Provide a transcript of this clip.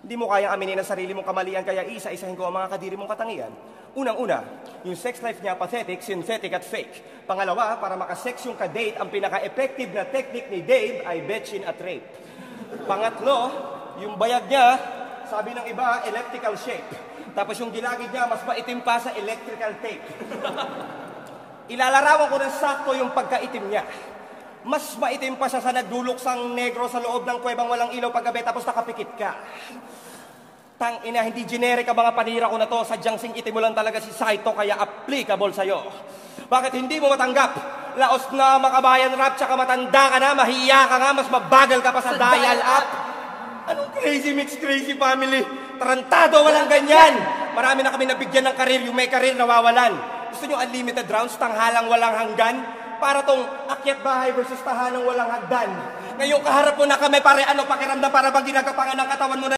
Hindi mo kayang aminin ang sarili mong kamalian, kaya isa-isahin ko ang mga kadiri mong katangian. Unang-una, yung sex life niya pathetic, synthetic at fake. Pangalawa, para makasex yung kadate, ang pinaka-effective na technique ni Dave ay betchin at rape. Pangatlo, yung bayag niya, sabi ng iba, elliptical shape. Tapos yung gilagid niya, mas maitim pa sa electrical tape. Ilalarawan ko ng sakto yung pagkaitim niya. Mas maitim pa siya sa nagduluksang negro sa loob ng kuwebang walang ilaw paggabi tapos nakapikit ka. Tang ina, hindi generic ang mga panira ko na to. Sadyang sing-itim mo lang talaga si Saito kaya applicable sa'yo. Bakit hindi mo matanggap? Laos na makabayan rap tsaka matanda ka na, mahiya ka nga, mas mabagal ka pa sa dial-up. Anong crazy mix, crazy family? Tarantado, walang ganyan. Marami na kami nabigyan ng karir, yung may karir nawawalan. Gusto nyo unlimited rounds, tanghalang walang hanggan? Para tong akyat bahay versus tahanang walang hagdan. Ngayong kaharap mo na kami, pare ano pakiramdam para bang ginagapangan ng katawan mo na